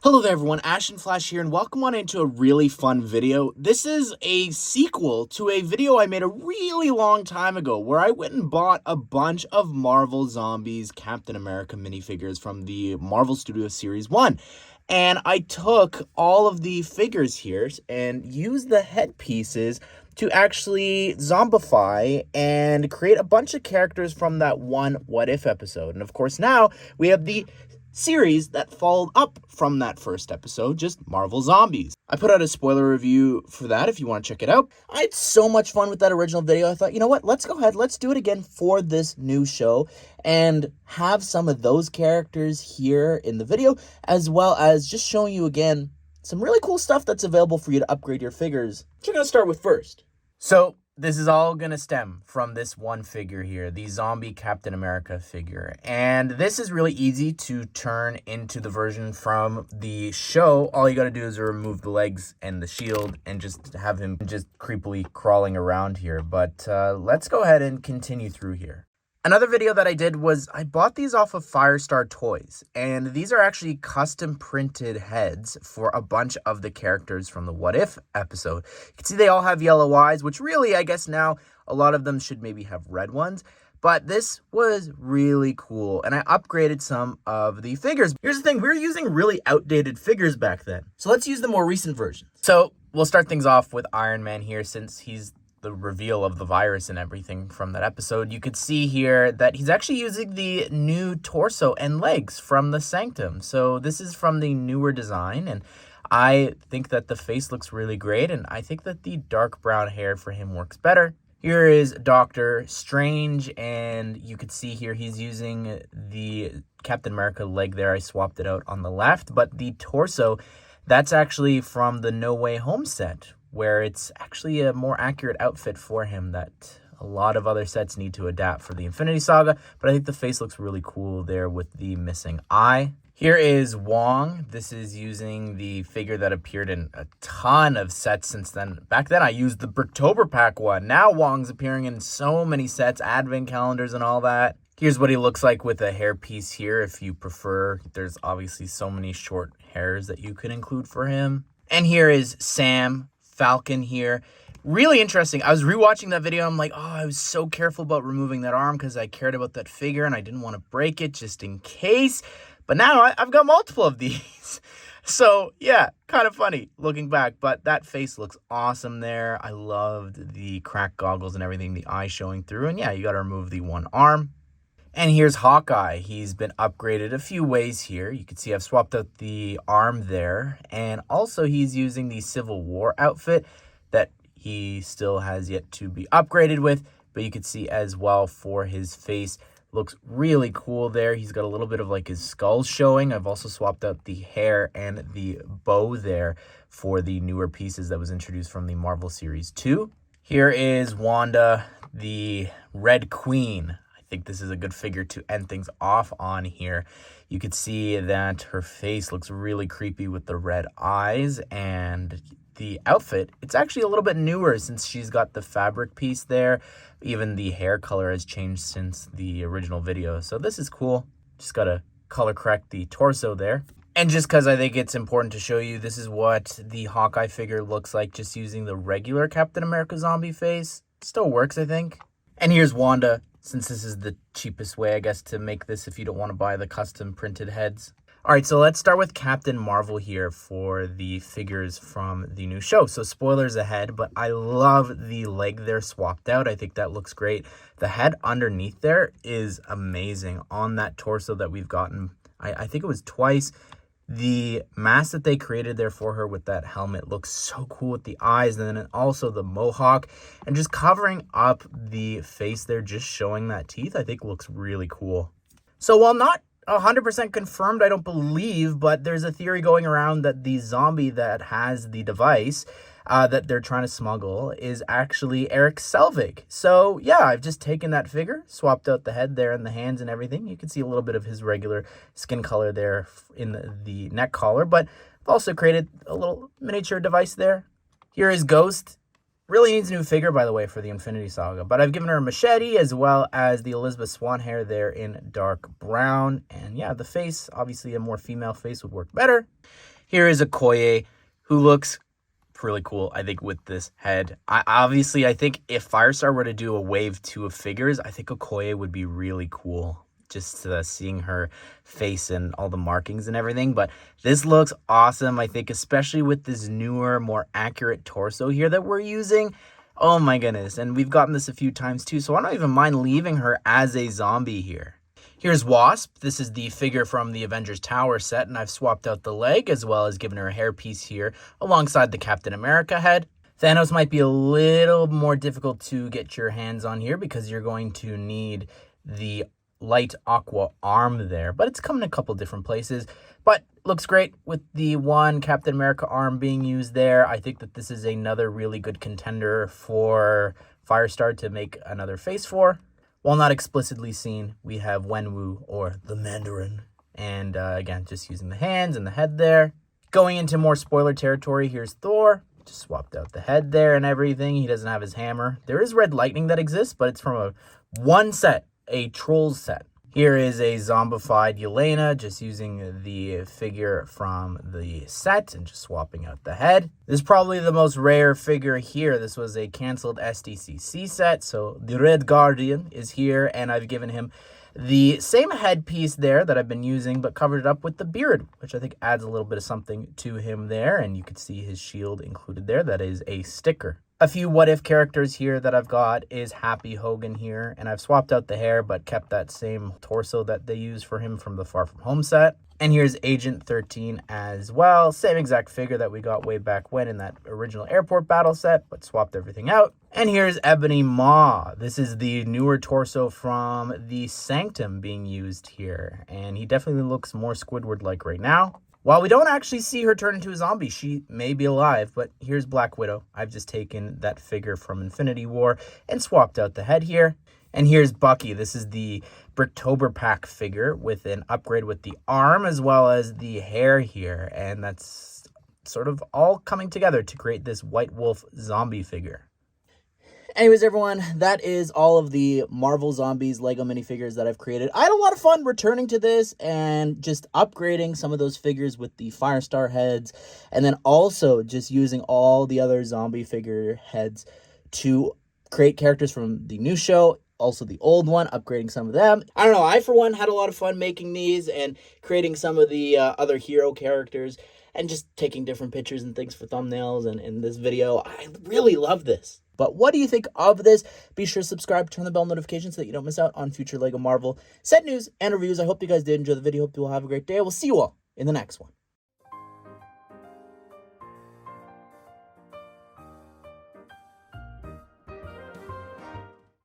Hello there everyone, Ash and Flash here, and welcome on into a really fun video. This is a sequel to a video I made a really long time ago where I went and bought a bunch of Marvel Zombies Captain America minifigures from the Marvel Studios Series 1. And I took all of the figures here and used the headpieces to actually zombify and create a bunch of characters from that one What If episode. And of course now we have the series that followed up from that first episode, just Marvel Zombies. I put out a spoiler review for that if you want to check it out. I had so much fun with that original video. I thought, you know what, let's go ahead, let's do it again for this new show and have some of those characters here in the video, as well as just showing you again some really cool stuff that's available for you to upgrade your figures, which I'm going to start with first. So this is all going to stem from this one figure here, the zombie Captain America figure. And this is really easy to turn into the version from the show. All you got to do is remove the legs and the shield and just have him just creepily crawling around here. But let's go ahead and continue through here. Another video that I did was I bought these off of Firestar Toys, and these are actually custom printed heads for a bunch of the characters from the What If episode. You can see they all have yellow eyes, which really, I guess now a lot of them should maybe have red ones. But this was really cool, and I upgraded some of the figures. Here's the thing, we were using really outdated figures back then. So let's use the more recent version. So we'll start things off with Iron Man here, since he's the reveal of the virus and everything from that episode. You could see here that he's actually using the new torso and legs from the Sanctum. So this is from the newer design, and I think that the face looks really great, and I think that the dark brown hair for him works better. Here is Doctor Strange, and you could see here he's using the Captain America leg there. I swapped it out on the left, but the torso, that's actually from the No Way Home set, where it's actually a more accurate outfit for him that a lot of other sets need to adapt for the Infinity Saga, but I think the face looks really cool there with the missing eye. Here is Wong. This is using the figure that appeared in a ton of sets since then. Back then, I used the Bricktober pack one. Now Wong's appearing in so many sets, advent calendars and all that. Here's what he looks like with a hairpiece here, if you prefer. There's obviously so many short hairs that you could include for him. And here is Sam Falcon here. Really interesting. I was rewatching that video. I'm like, oh, I was so careful about removing that arm because I cared about that figure and I didn't want to break it just in case. But now I've got multiple of these. So yeah, kind of funny looking back, but that face looks awesome there. I loved the cracked goggles and everything, the eye showing through. And yeah, you got to remove the one arm. And here's Hawkeye. He's been upgraded a few ways here. You can see I've swapped out the arm there. And also he's using the Civil War outfit that he still has yet to be upgraded with. But you can see as well for his face, looks really cool there. He's got a little bit of like his skull showing. I've also swapped out the hair and the bow there for the newer pieces that was introduced from the Marvel Series 2. Here is Wanda, the Red Queen. I think this is a good figure to end things off on here. You could see that her face looks really creepy with the red eyes, and the outfit, it's actually a little bit newer since she's got the fabric piece there. Even the hair color has changed since the original video. So this is cool. Just got to color correct the torso there. And just because I think it's important to show you, this is what the Hawkeye figure looks like just using the regular Captain America zombie face. Still works, I think. And here's Wanda, since this is the cheapest way, I guess, to make this if you don't want to buy the custom printed heads. All right, so let's start with Captain Marvel here for the figures from the new show. So spoilers ahead, but I love the leg there swapped out. I think that looks great. The head underneath there is amazing on that torso that we've gotten. I think it was twice. The mask that they created there for her with that helmet looks so cool with the eyes, and then also the mohawk and just covering up the face there, just showing that teeth, I think looks really cool. So while not 100% confirmed, I don't believe, but there's a theory going around that the zombie that has the device that they're trying to smuggle is actually Eric Selvig. So yeah, I've just taken that figure, swapped out the head there and the hands and everything. You can see a little bit of his regular skin color there in the neck collar, but I've also created a little miniature device there. Here is Ghost. Really needs a new figure, by the way, for the Infinity Saga. But I've given her a machete as well as the Elizabeth Swann hair there in dark brown. And yeah, the face, obviously a more female face would work better. Here is Okoye, who looks really cool, I think, with this head. I think if Firestar were to do a wave 2 of figures, I think Okoye would be really cool. Just seeing her face and all the markings and everything. But this looks awesome, I think, especially with this newer, more accurate torso here that we're using. Oh my goodness. And we've gotten this a few times too, so I don't even mind leaving her as a zombie here. Here's Wasp. This is the figure from the Avengers Tower set, and I've swapped out the leg as well as given her a hairpiece here alongside the Captain America head. Thanos might be a little more difficult to get your hands on here because you're going to need the light aqua arm there, but it's coming in a couple different places. But looks great with the one Captain America arm being used there. I think that this is another really good contender for Firestar to make another face for. While not explicitly seen, we have Wenwu or the Mandarin. And again, just using the hands and the head there. Going into more spoiler territory, here's Thor. Just swapped out the head there and everything. He doesn't have his hammer. There is red lightning that exists, but it's from one set. A Trolls set. Here is a zombified Yelena, just using the figure from the set and just swapping out the head. This is probably the most rare figure here. This was a canceled SDCC set, so the Red Guardian is here, and I've given him the same headpiece there that I've been using, but covered it up with the beard, which I think adds a little bit of something to him there, and you can see his shield included there. That is a sticker. A few what-if characters here that I've got is Happy Hogan here, and I've swapped out the hair but kept that same torso that they used for him from the Far From Home set. And here's Agent 13 as well, same exact figure that we got way back when in that original airport battle set, but swapped everything out. And here's Ebony Maw. This is the newer torso from the Sanctum being used here, and he definitely looks more Squidward-like right now. While we don't actually see her turn into a zombie, she may be alive, but here's Black Widow. I've just taken that figure from Infinity War and swapped out the head here. And here's Bucky. This is the Bricktober pack figure with an upgrade with the arm as well as the hair here. And that's sort of all coming together to create this White Wolf zombie figure. Anyways, everyone, that is all of the Marvel Zombies Lego minifigures that I've created. I had a lot of fun returning to this and just upgrading some of those figures with the Firestar heads, and then also just using all the other zombie figure heads to create characters from the new show, also the old one, upgrading some of them. I don't know, I for one had a lot of fun making these and creating some of the other hero characters and just taking different pictures and things for thumbnails and in this video. I really love this. But what do you think of this? Be sure to subscribe, turn the bell notifications so that you don't miss out on future LEGO Marvel set news and reviews. I hope you guys did enjoy the video. Hope you all have a great day. We'll see you all in the next one.